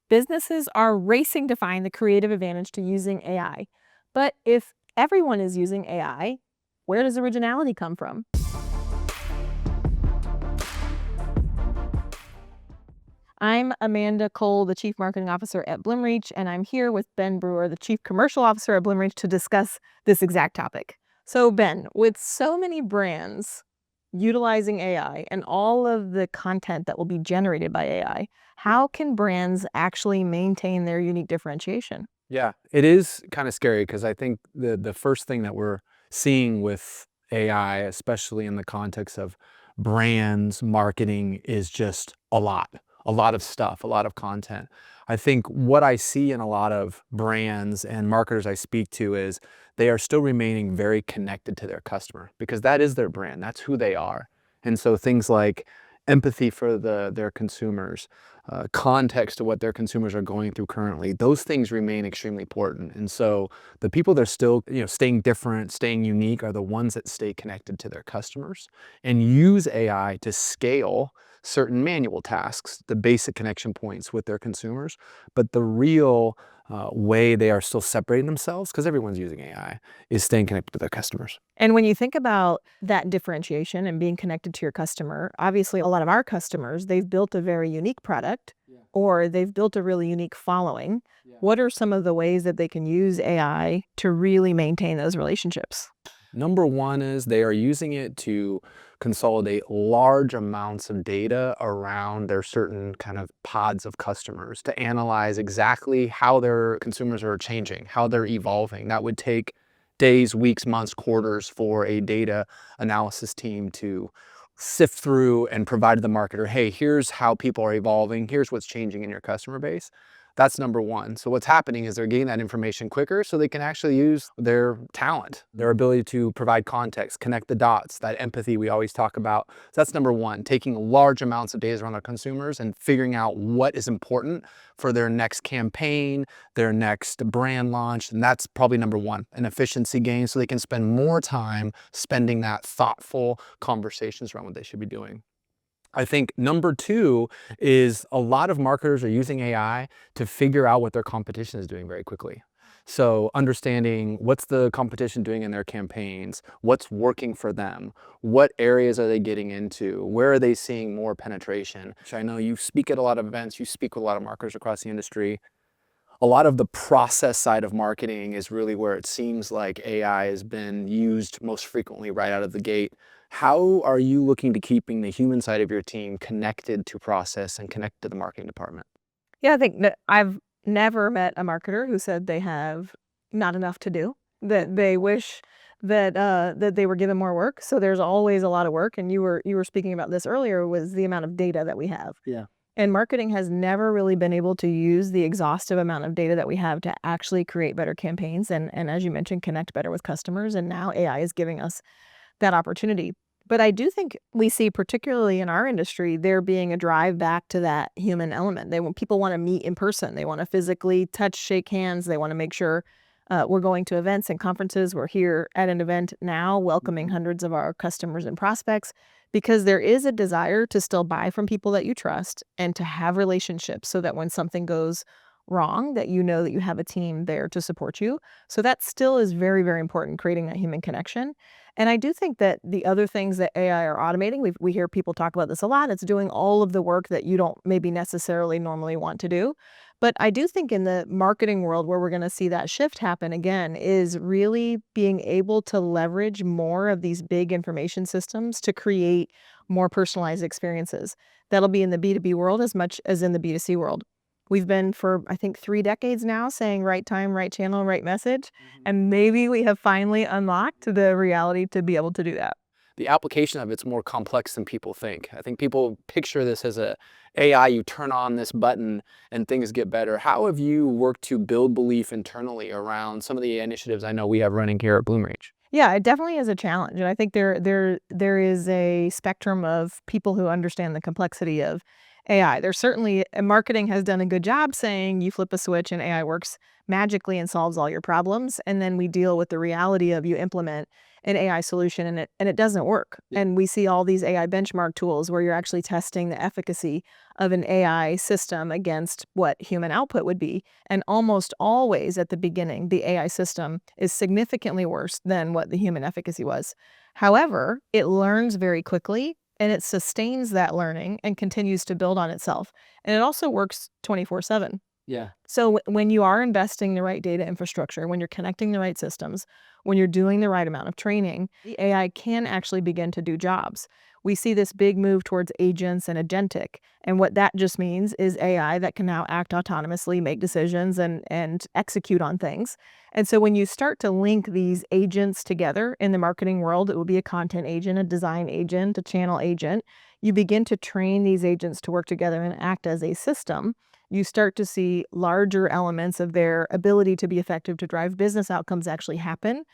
Businesses are racing to find the creative advantage to using AI. But if everyone is using AI, where does originality come from? I'm Amanda Cole, the Chief Marketing Officer at Bloomreach, and I'm here with Ben Brewer, the Chief Commercial Officer at Bloomreach, to discuss this exact topic. So, Ben, with so many brands utilizing AI and all of the content that will be generated by AI, how can brands actually maintain their unique differentiation? Yeah, it is kind of scary because I think the first thing that we're seeing with AI, especially in the context of brands, marketing, is just a lot of stuff, a lot of content. I think what I see in a lot of brands and marketers I speak to is they are still remaining very connected to their customer because that is their brand, that's who they are. And so things like empathy for their consumers, context to what their consumers are going through currently, those things remain extremely important. And so the people that are still, staying different, staying unique are the ones that stay connected to their customers and use AI to scale certain manual tasks, the basic connection points with their consumers. But the real way they are still separating themselves, because everyone's using AI, is staying connected to their customers. And when you think about that differentiation and being connected to your customer, obviously a lot of our customers, they've built a very unique product or they've built a really unique following. What are some of the ways that they can use AI to really maintain those relationships? Number one is they are using it to consolidate large amounts of data around their certain kind of pods of customers to analyze exactly how their consumers are changing, how they're evolving. That would take days, weeks, months, quarters for a data analysis team to sift through and provide to the marketer, hey, here's how people are evolving, here's what's changing in your customer base. That's number one. So what's happening is they're getting that information quicker so they can actually use their talent, their ability to provide context, connect the dots, that empathy we always talk about. So that's number one, taking large amounts of data around their consumers and figuring out what is important for their next campaign, their next brand launch. And that's probably number one, an efficiency gain so they can spend more time spending that thoughtful conversations around what they should be doing. I think number two is a lot of marketers are using AI to figure out what their competition is doing very quickly. So understanding what's the competition doing in their campaigns, what's working for them, what areas are they getting into, where are they seeing more penetration. Which I know you speak at a lot of events, you speak with a lot of marketers across the industry. A lot of the process side of marketing is really where it seems like AI has been used most frequently right out of the gate. How are you looking to keeping the human side of your team connected to process and connected to the marketing department? Yeah, I think that I've never met a marketer who said they have not enough to do, that they wish that they were given more work. So there's always a lot of work. And you were speaking about this earlier, was the amount of data that we have. Yeah. And marketing has never really been able to use the exhaustive amount of data that we have to actually create better campaigns and as you mentioned, connect better with customers. And now AI is giving us that opportunity. But I do think we see, particularly in our industry, there being a drive back to that human element. People want to meet in person. They want to physically touch, shake hands. They want to make sure we're going to events and conferences. We're here at an event now, welcoming hundreds of our customers and prospects, because there is a desire to still buy from people that you trust and to have relationships so that when something goes wrong, that you know that you have a team there to support you. So that still is very, very important, creating that human connection. And I do think that the other things that AI are automating, we hear people talk about this a lot. It's doing all of the work that you don't maybe necessarily normally want to do. But I do think in the marketing world where we're going to see that shift happen again is really being able to leverage more of these big information systems to create more personalized experiences. That'll be in the B2B world as much as in the B2C world. We've been for, I think, 3 decades now saying right time, right channel, right message. And maybe we have finally unlocked the reality to be able to do that. The application of it's more complex than people think. I think people picture this as a AI, you turn on this button and things get better. How have you worked to build belief internally around some of the initiatives I know we have running here at Bloomreach? Yeah, it definitely is a challenge. And I think there is a spectrum of people who understand the complexity of AI. There's certainly marketing has done a good job saying you flip a switch and AI works magically and solves all your problems. And then we deal with the reality of you implement an AI solution and it doesn't work. And we see all these AI benchmark tools where you're actually testing the efficacy of an AI system against what human output would be. And almost always at the beginning, the AI system is significantly worse than what the human efficacy was. However, it learns very quickly and it sustains that learning and continues to build on itself. And it also works 24/7. Yeah. So when you are investing the right data infrastructure, when you're connecting the right systems, when you're doing the right amount of training, the AI can actually begin to do jobs. We see this big move towards agents and agentic. And what that just means is AI that can now act autonomously, make decisions, and execute on things. And so when you start to link these agents together in the marketing world, it will be a content agent, a design agent, a channel agent. You begin to train these agents to work together and act as a system. You start to see larger elements of their ability to be effective to drive business outcomes actually happen.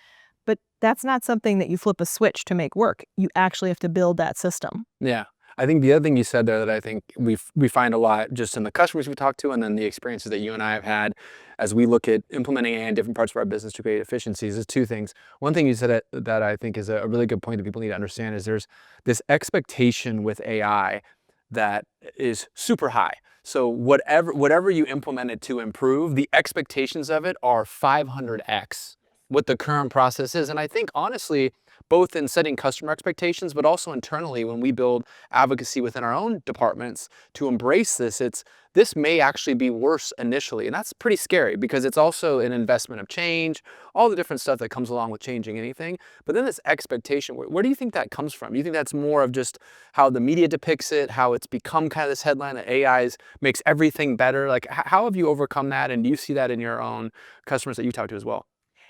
But that's not something that you flip a switch to make work. You actually have to build that system. Yeah. I think the other thing you said there that I think we find a lot just in the customers we talk to and then the experiences that you and I have had as we look at implementing AI in different parts of our business to create efficiencies is two things. One thing you said that I think is a really good point that people need to understand is there's this expectation with AI that is super high. So whatever you implement it to improve, the expectations of it are 500x what the current process is. And I think honestly, both in setting customer expectations, but also internally when we build advocacy within our own departments to embrace this may actually be worse initially. And that's pretty scary because it's also an investment of change, all the different stuff that comes along with changing anything. But then this expectation, where do you think that comes from? You think that's more of just how the media depicts it, how it's become kind of this headline that AI makes everything better? Like how have you overcome that? And do you see that in your own customers that you talk to as well?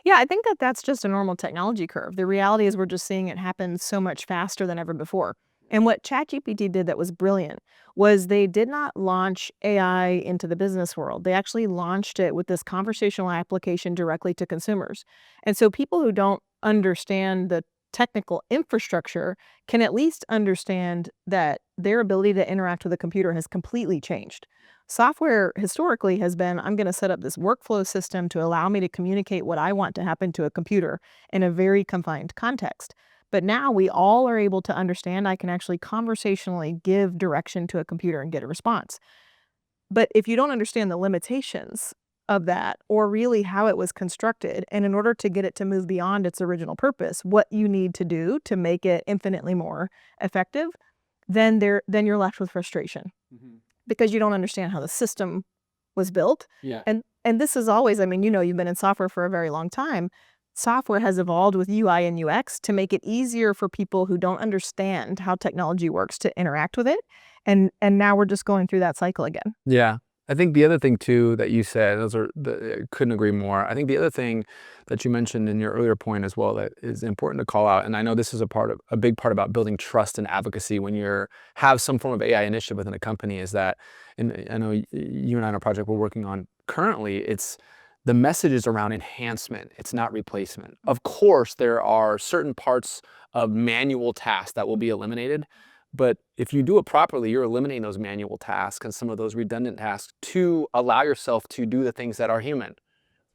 Yeah, I think that that's just a normal technology curve. The reality is we're just seeing it happen so much faster than ever before. And what ChatGPT did that was brilliant was they did not launch AI into the business world. They actually launched it with this conversational application directly to consumers. And so people who don't understand the technical infrastructure can at least understand that their ability to interact with a computer has completely changed. Software historically has been, I'm going to set up this workflow system to allow me to communicate what I want to happen to a computer in a very confined context. But now we all are able to understand I can actually conversationally give direction to a computer and get a response. But if you don't understand the limitations of that or really how it was constructed, and in order to get it to move beyond its original purpose, what you need to do to make it infinitely more effective, then you're left with frustration because you don't understand how the system was built. Yeah. And this is always, I mean, you've been in software for a very long time. Software has evolved with UI and UX to make it easier for people who don't understand how technology works to interact with it. And now we're just going through that cycle again. Yeah. I think the other thing too that you said, couldn't agree more. I think the other thing that you mentioned in your earlier point as well that is important to call out, and I know this is a big part about building trust and advocacy when you have some form of AI initiative within a company is that, and I know you and I on a project we're working on currently, it's the message is around enhancement. It's not replacement. Of course, there are certain parts of manual tasks that will be eliminated. But if you do it properly, you're eliminating those manual tasks and some of those redundant tasks to allow yourself to do the things that are human.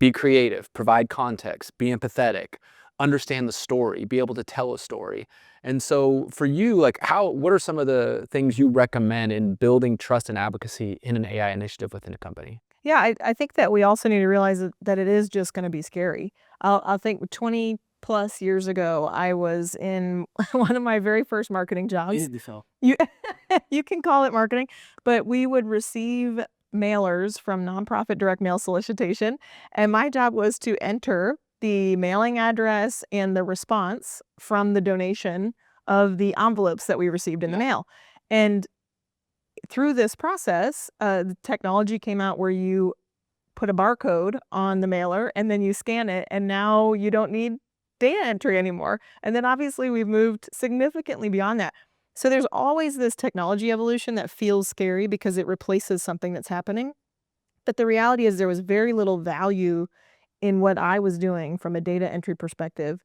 Be creative, provide context, be empathetic, understand the story, be able to tell a story. And so for you, like what are some of the things you recommend in building trust and advocacy in an AI initiative within a company? Yeah, I think that we also need to realize that it is just going to be scary. I'll think 20 plus years ago, I was in one of my very first marketing jobs. You you can call it marketing, but we would receive mailers from nonprofit direct mail solicitation, and my job was to enter the mailing address and the response from the donation of the envelopes that we received in the mail. And through this process, the technology came out where you put a barcode on the mailer and then you scan it, and now you don't need data entry anymore. And then obviously we've moved significantly beyond that. So there's always this technology evolution that feels scary because it replaces something that's happening. But the reality is there was very little value in what I was doing from a data entry perspective.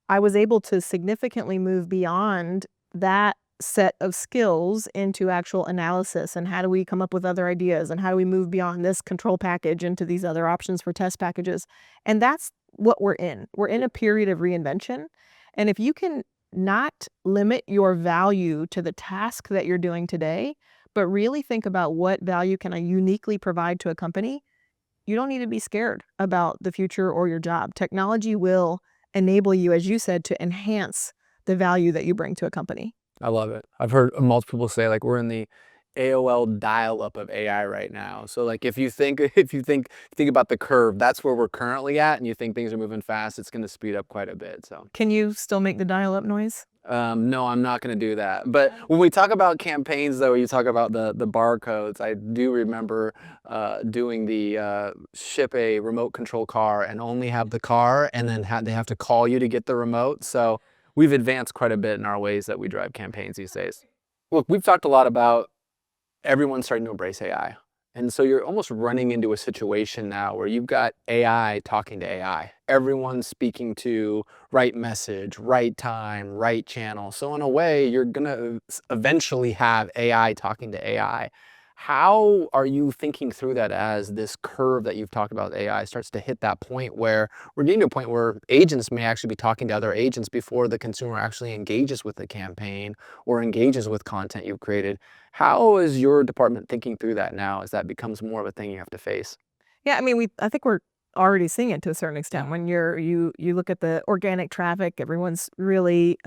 I was able to significantly move beyond that set of skills into actual analysis and how do we come up with other ideas and how do we move beyond this control package into these other options for test packages. And that's what we're in. We're in a period of reinvention. And if you can not limit your value to the task that you're doing today, but really think about what value can I uniquely provide to a company, you don't need to be scared about the future or your job. Technology will enable you, as you said, to enhance the value that you bring to a company. I love it. I've heard multiple people say like we're in the AOL dial-up of AI right now. So like if you think about the curve, that's where we're currently at, and you think things are moving fast, it's going to speed up quite a bit. So Can you still make the dial-up noise? no, I'm not going to do that. But when we talk about campaigns, though, you talk about the barcodes. I do remember doing the ship a remote control car and only have the car, and then they have to call you to get the remote. So we've advanced quite a bit in our ways that we drive campaigns these days. Look, we've talked a lot about everyone's starting to embrace AI. And so you're almost running into a situation now where you've got AI talking to AI. Everyone's speaking to right message, right time, right channel. So in a way, you're going to eventually have AI talking to AI. How are you thinking through that as this curve that you've talked about AI starts to hit that point where we're getting to a point where agents may actually be talking to other agents before the consumer actually engages with the campaign or engages with content you've created? How is your department thinking through that now as that becomes more of a thing you have to face? Yeah, I mean, I think we're already seeing it to a certain extent. When you look at the organic traffic, everyone's really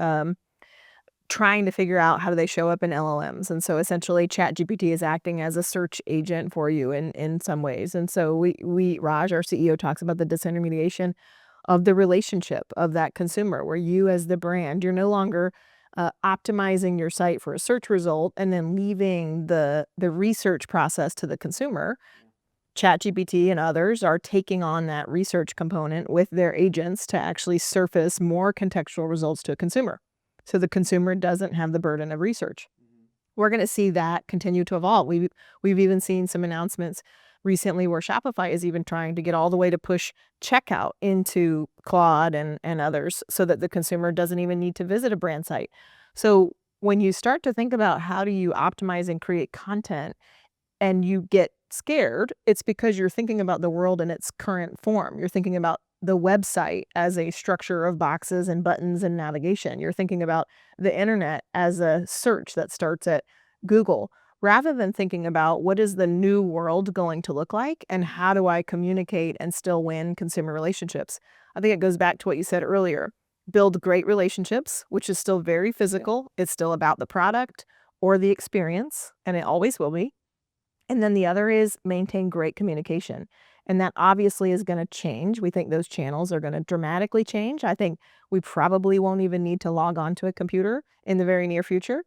trying to figure out how do they show up in LLMs. And so essentially ChatGPT is acting as a search agent for you in some ways. And so Raj, our CEO, talks about the disintermediation of the relationship of that consumer, where you as the brand, you're no longer optimizing your site for a search result and then leaving the research process to the consumer. ChatGPT and others are taking on that research component with their agents to actually surface more contextual results to a consumer. So the consumer doesn't have the burden of research. We're going to see that continue to evolve. We've even seen some announcements recently where Shopify is even trying to get all the way to push checkout into Claude and others so that the consumer doesn't even need to visit a brand site. So when you start to think about how do you optimize and create content and you get scared, it's because you're thinking about the world in its current form. You're thinking about the website as a structure of boxes and buttons and navigation. You're thinking about the internet as a search that starts at Google, rather than thinking about what is the new world going to look like and how do I communicate and still win consumer relationships. I think it goes back to what you said earlier. Build great relationships, which is still very physical. It's still about the product or the experience, and it always will be. And then the other is maintain great communication. And that obviously is going to change. We think those channels are going to dramatically change. I think we probably won't even need to log on to a computer in the very near future.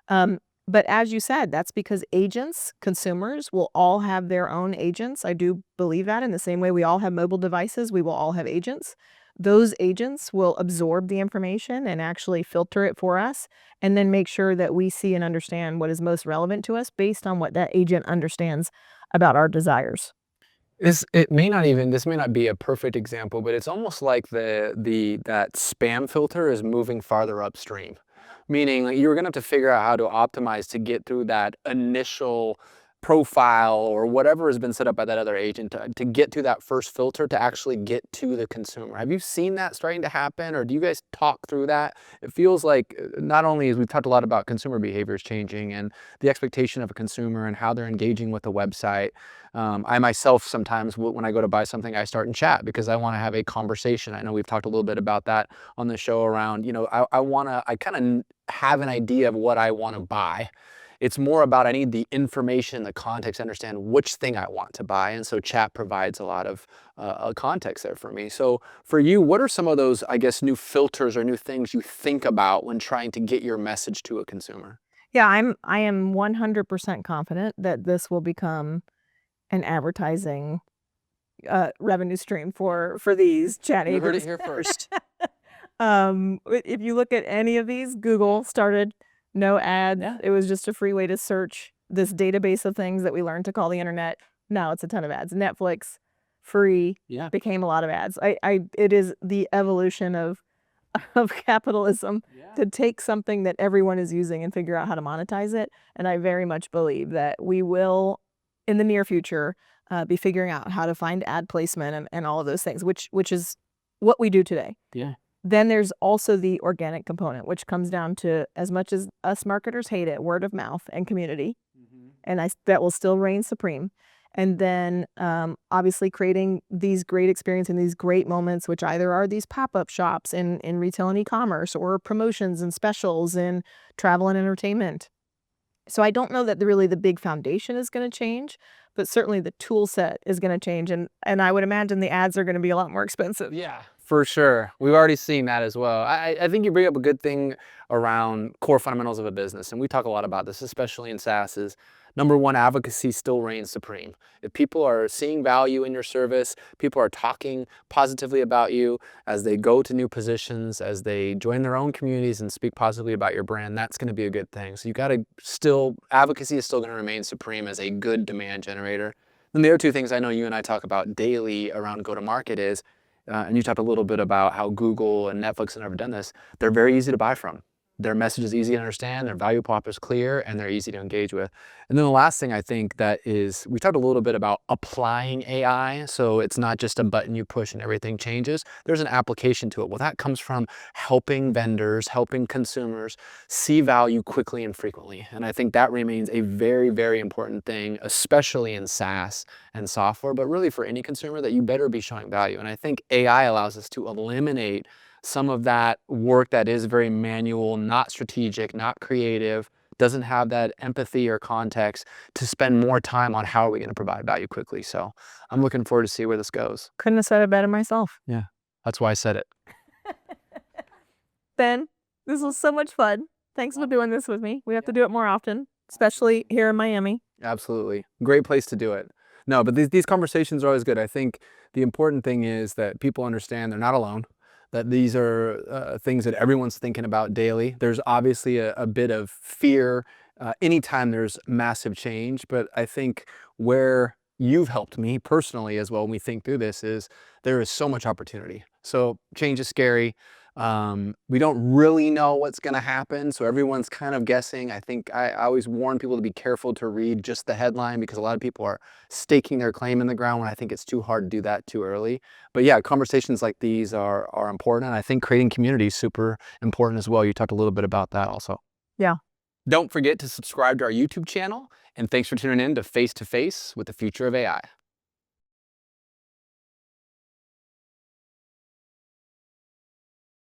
But as you said, that's because agents, consumers will all have their own agents. I do believe that in the same way we all have mobile devices, we will all have agents. Those agents will absorb the information and actually filter it for us and then make sure that we see and understand what is most relevant to us based on what that agent understands about our desires. This may not be a perfect example, but it's almost like that spam filter is moving farther upstream. Meaning like you're gonna have to figure out how to optimize to get through that initial profile or whatever has been set up by that other agent to get to that first filter to actually get to the consumer. Have you seen that starting to happen, or do you guys talk through that? It feels like not only is we've talked a lot about consumer behaviors changing and the expectation of a consumer and how they're engaging with the website. I myself sometimes when I go to buy something, I start in chat because I want to have a conversation. I know we've talked a little bit about that on the show around, I kind of have an idea of what I want to buy. It's more about I need the information, the context, to understand which thing I want to buy. And so chat provides a lot of context there for me. So for you, what are some of those, I guess, new filters or new things you think about when trying to get your message to a consumer? Yeah, I am 100% confident that this will become an advertising revenue stream for these chat You heard it agents. here first. If you look at any of these, Google started no ads. Yeah. It was just a free way to search this database of things that we learned to call the internet. Now it's a ton of ads. Netflix, free, Yeah. became a lot of ads. It is the evolution of of capitalism to take something that everyone is using and figure out how to monetize it. And I very much believe that we will, in the near future, be figuring out how to find ad placement and all of those things, which is what we do today. Yeah. Then there's also the organic component, which comes down to, as much as us marketers hate it, word of mouth and community. And that will still reign supreme. And then obviously creating these great experiences and these great moments, which either are these pop-up shops in retail and e-commerce, or promotions and specials in travel and entertainment. So I don't know that really the big foundation is going to change, but certainly the tool set is going to change. And I would imagine the ads are going to be a lot more expensive. Yeah, for sure. We've already seen that as well. I think you bring up a good thing around core fundamentals of a business, and we talk a lot about this, especially in SaaS, is number one, advocacy still reigns supreme. If people are seeing value in your service, people are talking positively about you as they go to new positions, as they join their own communities and speak positively about your brand, that's going to be a good thing. So you got to still, advocacy is still going to remain supreme as a good demand generator. Then the other two things I know you and I talk about daily around go-to-market is, and you talked a little bit about how Google and Netflix have never done this, they're very easy to buy from. Their message is easy to understand, their value prop is clear, and they're easy to engage with. And then the last thing I think that is, we talked a little bit about applying AI, so it's not just a button you push and everything changes. There's an application to it. Well, that comes from helping vendors, helping consumers see value quickly and frequently. And I think that remains a very, very important thing, especially in SaaS and software, but really for any consumer, that you better be showing value. And I think AI allows us to eliminate some of that work that is very manual, not strategic, not creative, doesn't have that empathy or context, to spend more time on how are we going to provide value quickly. So I'm looking forward to see where this goes. Couldn't have said it better myself. Yeah, that's why I said it. Ben, this was so much fun. Thanks for doing this with me. We have to do it more often, especially here in Miami. Absolutely. Great place to do it. No, but these conversations are always good. I think the important thing is that people understand they're not alone, that these are things that everyone's thinking about daily. There's obviously a bit of fear anytime there's massive change, but I think where you've helped me personally as well when we think through this is there is so much opportunity. So change is scary. We don't really know what's going to happen, so everyone's kind of guessing. I think I always warn people to be careful to read just the headline, because a lot of people are staking their claim in the ground when I think it's too hard to do that too early. But yeah, conversations like these are important, and I think creating community is super important as well. You talked a little bit about that also. Yeah. Don't forget to subscribe to our YouTube channel, and thanks for tuning in to Face with the Future of AI.